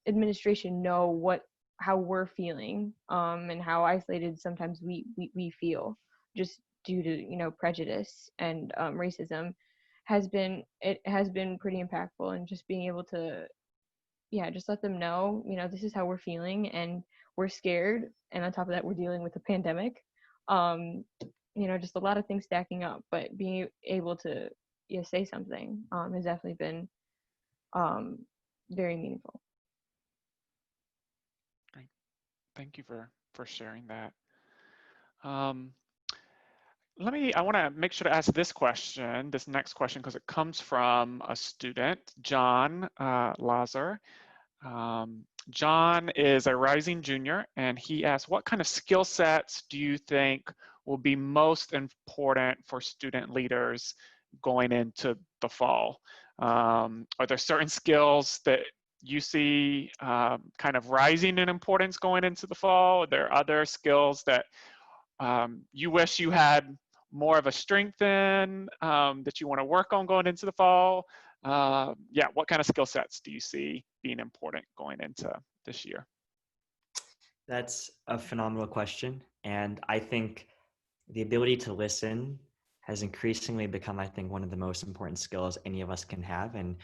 administration know how we're feeling, and how isolated sometimes we feel just due to, you know, prejudice and racism has been pretty impactful. And just being able to, yeah, just let them know, you know, this is how we're feeling and we're scared, and on top of that we're dealing with a pandemic, you know, just a lot of things stacking up. But being able to, yeah, say something has definitely been very meaningful.
Great. Thank you for sharing that. I want to make sure to ask this next question, because it comes from a student, John Lazar. John is a rising junior, and he asks, what kind of skill sets do you think will be most important for student leaders going into the fall? Are there certain skills that you see kind of rising in importance going into the fall? Are there other skills that you wish you had more of a strength in, that you want to work on going into the fall? Yeah, what kind of skill sets do you see being important going into this year?
That's a phenomenal question. And I think the ability to listen has increasingly become, I think, one of the most important skills any of us can have. And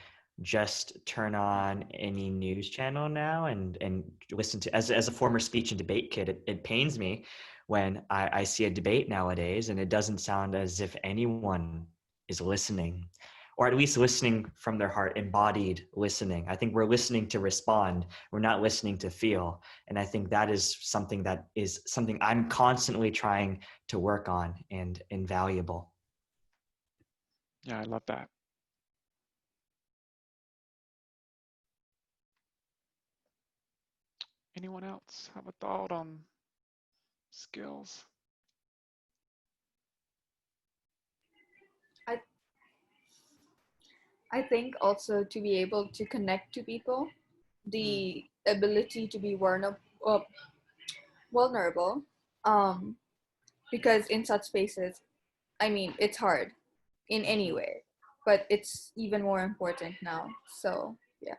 just turn on any news channel now and listen to, as a former speech and debate kid, it pains me when I see a debate nowadays and it doesn't sound as if anyone is listening, or at least listening from their heart, embodied listening. I think we're listening to respond. We're not listening to feel. And I think that is something I'm constantly trying to work on and invaluable.
Yeah, I love that. Anyone else have a thought on skills?
I think also to be able to connect to people, the ability to be vulnerable, um, because in such spaces, I mean, it's hard in any way, but it's even more important now. So yeah.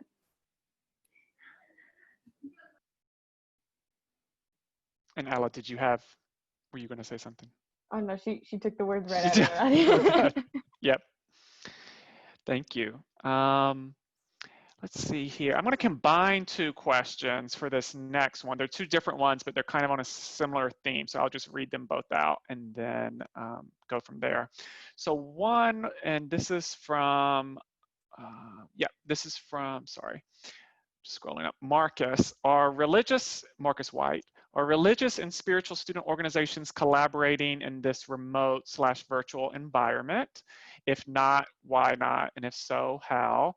And Ella, were you going to say something?
Oh no, she took the words right
She
out of my mouth.
Yep. Thank you. Let's see here. I'm going to combine two questions for this next one. They're two different ones, but they're kind of on a similar theme. So I'll just read them both out and then go from there. So one, and this is from, sorry, scrolling up, Marcus White, are religious and spiritual student organizations collaborating in this remote/virtual environment? If not, why not? And if so, how?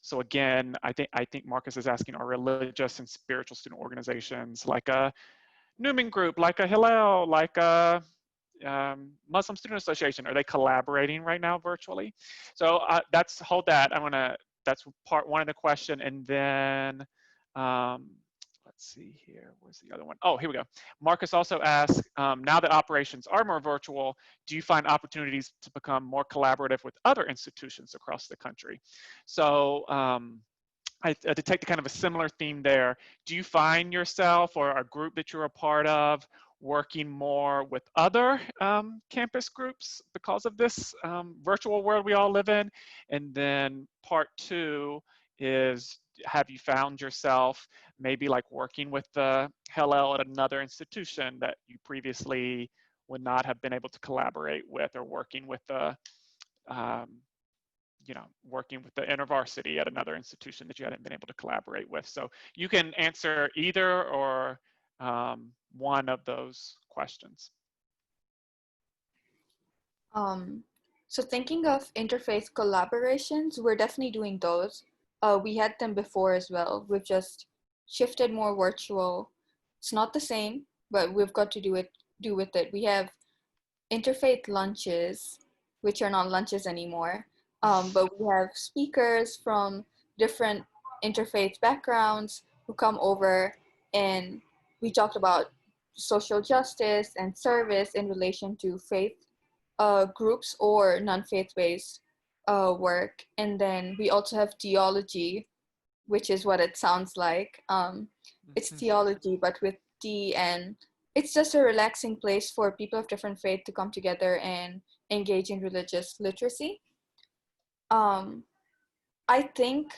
So again, I think Marcus is asking, are religious and spiritual student organizations like a Newman group, like a Hillel, like a Muslim Student Association, are they collaborating right now virtually? So hold that. That's part one of the question. And then let's see here, where's the other one? Oh, here we go. Marcus also asked, now that operations are more virtual, do you find opportunities to become more collaborative with other institutions across the country? So I detected kind of a similar theme there. Do you find yourself or a group that you're a part of working more with other campus groups because of this virtual world we all live in? And then part two is, have you found yourself maybe like working with the Hillel at another institution that you previously would not have been able to collaborate with, or working with the working with the InterVarsity at another institution that you hadn't been able to collaborate with? So you can answer either or one of those questions.
So thinking of interfaith collaborations, we're definitely doing those. We had them before as well. We've just shifted more virtual. It's not the same, but we've got to do with it. We have interfaith lunches, which are not lunches anymore. But we have speakers from different interfaith backgrounds who come over, and we talked about social justice and service in relation to faith groups or non-faith-based work. And then we also have theology, which is what it sounds like. It's theology, but with D, and it's just a relaxing place for people of different faith to come together and engage in religious literacy. I think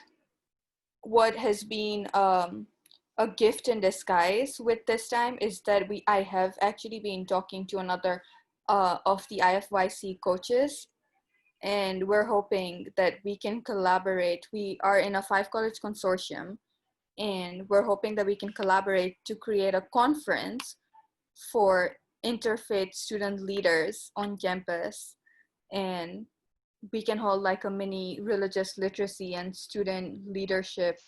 what has been a gift in disguise with this time is that I have actually been talking to another of the IFYC coaches, and we're hoping that we can collaborate. We are in a 5-college consortium, and we're hoping that we can collaborate to create a conference for interfaith student leaders on campus, and we can hold like a mini religious literacy and student leadership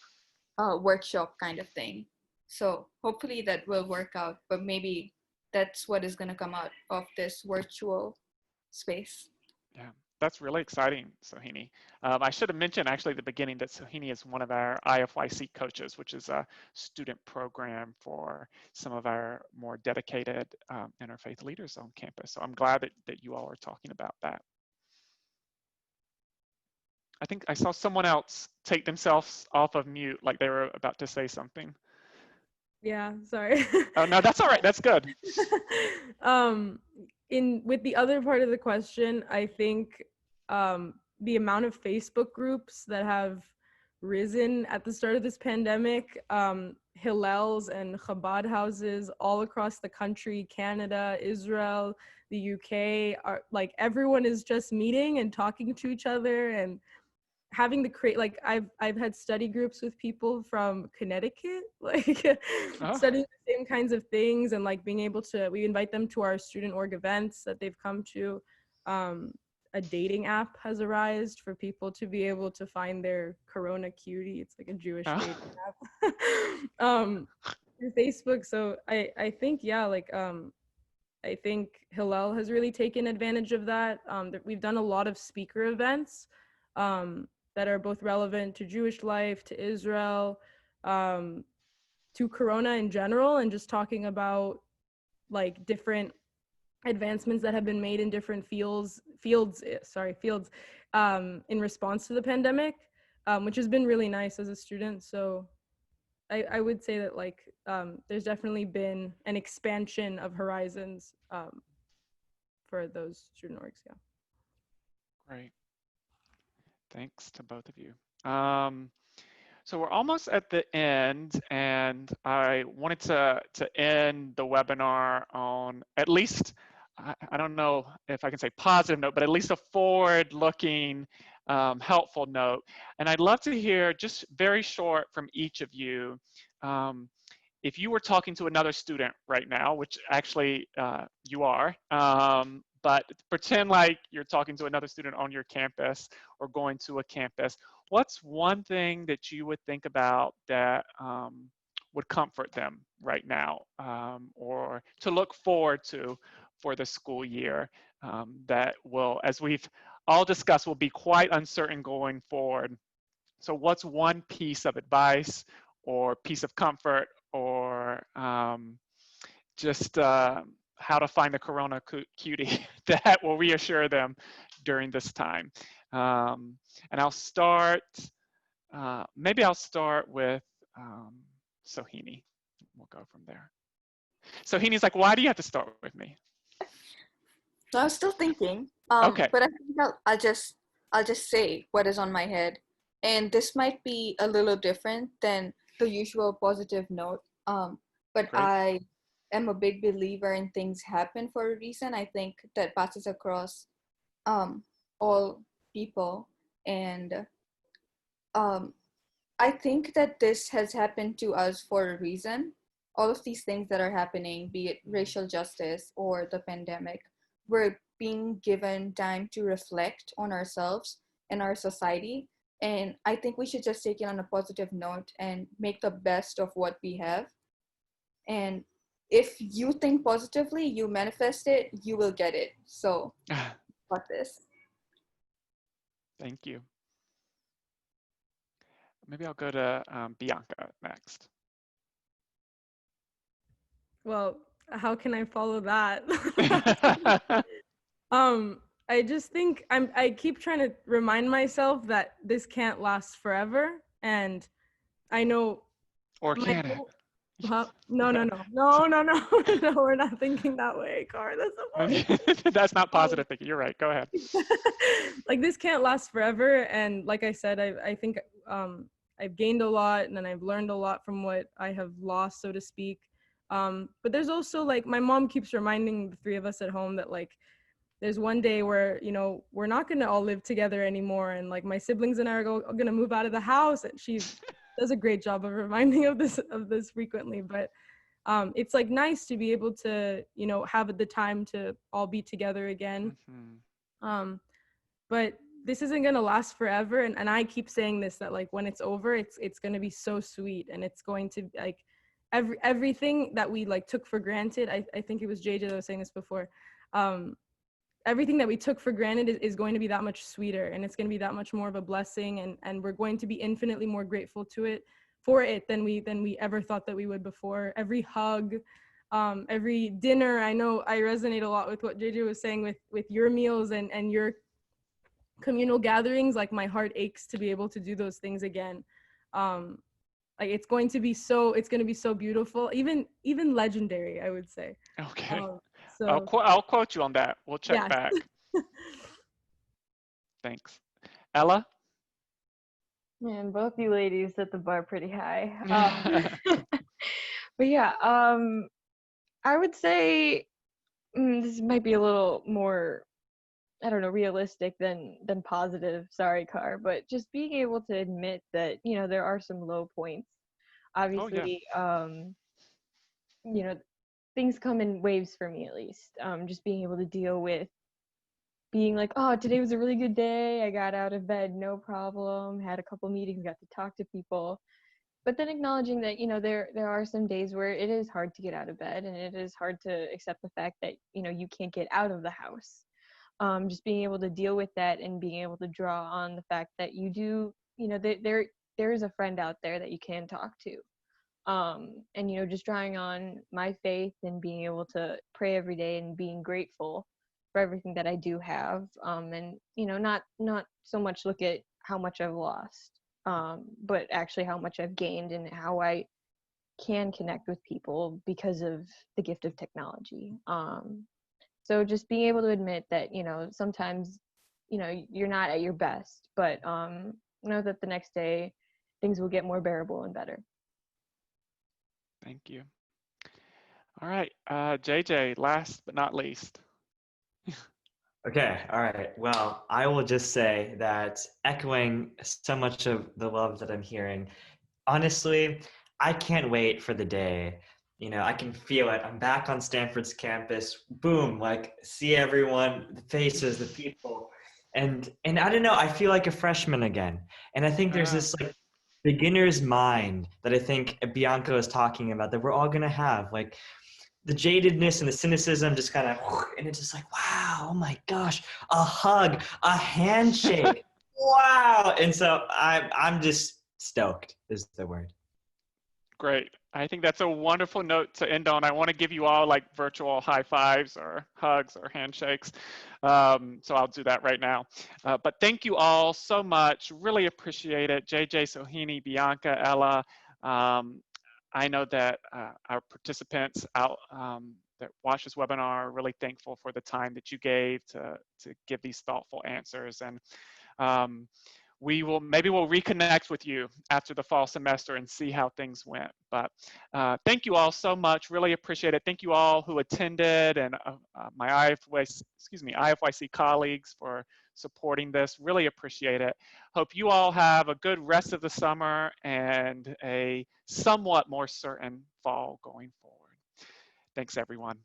workshop kind of thing. So hopefully that will work out, but maybe that's what is going to come out of this virtual space.
Yeah, that's really exciting, Sohini. I should have mentioned actually at the beginning that Sohini is one of our IFYC coaches, which is a student program for some of our more dedicated interfaith leaders on campus. So I'm glad that you all are talking about that. I think I saw someone else take themselves off of mute, like they were about to say something.
Yeah, sorry.
Oh, no, that's all right. That's good.
With the other part of the question, I think the amount of Facebook groups that have risen at the start of this pandemic, Hillels and Chabad houses all across the country, Canada, Israel, the UK, are like everyone is just meeting and talking to each other and having to create, like I've had study groups with people from Connecticut, like
Oh,
studying the same kinds of things, and like being able to, we invite them to our student org events that they've come to. A dating app has arisen for people to be able to find their Corona cutie. It's like a Jewish
oh.
dating app. Through Facebook. So I think, yeah, like I think Hillel has really taken advantage of that. We've done a lot of speaker events that are both relevant to Jewish life, to Israel, to Corona in general, and just talking about like different advancements that have been made in different fields in response to the pandemic, which has been really nice as a student. So I would say that like there's definitely been an expansion of horizons for those student orgs. Yeah.
Great. Thanks to both of you. So we're almost at the end, and I wanted to end the webinar on at least, I don't know if I can say positive note, but at least a forward-looking, helpful note. And I'd love to hear just very short from each of you. If you were talking to another student right now, which actually you are, but pretend like you're talking to another student on your campus or going to a campus, what's one thing that you would think about that would comfort them right now, or to look forward to for the school year, that will, as we've all discussed, will be quite uncertain going forward? So what's one piece of advice or piece of comfort, or just how to find the Corona cutie that will reassure them during this time? And I'll start, maybe I'll start with Sohini. We'll go from there. Sohini's like, why do you have to start with me?
So I was still thinking,
Okay.
but I think I'll just say what is on my head, and this might be a little different than the usual positive note. But
Great.
I am a big believer in things happen for a reason. I think that passes across all people, and I think that this has happened to us for a reason. All of these things that are happening, be it racial justice or the pandemic, we're being given time to reflect on ourselves and our society. And I think we should just take it on a positive note and make the best of what we have. And if you think positively, you manifest it, you will get it. So, got this.
Thank you. Maybe I'll go to Bianca next.
Well, how can I follow that? I just think I keep trying to remind myself that this can't last forever, and I know.
Or can it?
No, no, we're not thinking that way, Carr. That's the point.
That's not positive thinking. You're right. Go ahead.
Like, this can't last forever, and like I said, I think I've gained a lot, and then I've learned a lot from what I have lost, so to speak. But there's also, like, my mom keeps reminding the three of us at home that, like, there's one day where, you know, we're not going to all live together anymore, and like my siblings and I are going to move out of the house, and she does a great job of reminding of this frequently. But it's like nice to be able to, you know, have the time to all be together again. Mm-hmm. But this isn't going to last forever, and I keep saying this, that like when it's over, it's going to be so sweet, and it's going to, like, everything that we like took for granted. I think it was JJ that was saying this before. Everything that we took for granted is going to be that much sweeter, and it's going to be that much more of a blessing, and we're going to be infinitely more grateful for it than we ever thought that we would before. Every hug, every dinner. I know I resonate a lot with what JJ was saying with your meals and your communal gatherings. Like, my heart aches to be able to do those things again. Like it's going to be so beautiful, even legendary, I would say.
Okay.
So
I'll quote you on that. We'll check
yeah.
back. Thanks. Ella?
Man, both you ladies set the bar pretty high. But yeah, I would say this might be a little more, I don't know, realistic than positive. Sorry, Carr, but just being able to admit that, you know, there are some low points.
Oh, yeah.
Obviously, you know, things come in waves for me at least. Just being able to deal with being like, oh, today was a really good day. I got out of bed, no problem. Had a couple meetings, got to talk to people. But then acknowledging that, you know, there are some days where it is hard to get out of bed, and it is hard to accept the fact that, you know, you can't get out of the house. Just being able to deal with that and being able to draw on the fact that you do, you know, there is a friend out there that you can talk to. And, you know, just drawing on my faith and being able to pray every day and being grateful for everything that I do have. And, you know, not so much look at how much I've lost, but actually how much I've gained and how I can connect with people because of the gift of technology. So just being able to admit that, you know, sometimes, you know, you're not at your best, but know that the next day things will get more bearable and better.
Thank you. All right, JJ, last but not least.
Okay, all right. Well, I will just say that echoing so much of the love that I'm hearing, honestly, I can't wait for the day. You know, I can feel it. I'm back on Stanford's campus. Boom, like see everyone, the faces, the people. And I don't know, I feel like a freshman again. And I think there's this like beginner's mind that I think Bianca was talking about that we're all gonna have. Like the jadedness and the cynicism just kind of, and it's just like, wow, oh my gosh, a hug, a handshake, wow. And so I'm just stoked is the word.
Great. I think that's a wonderful note to end on. I want to give you all like virtual high fives or hugs or handshakes. So I'll do that right now. But thank you all so much. Really appreciate it. JJ, Sohini, Bianca, Ella. I know that our participants out that watch this webinar are really thankful for the time that you gave to give these thoughtful answers. And maybe we'll reconnect with you after the fall semester and see how things went. But thank you all so much. Really appreciate it. Thank you all who attended, and my IFYC colleagues for supporting this. Really appreciate it. Hope you all have a good rest of the summer and a somewhat more certain fall going forward. Thanks, everyone.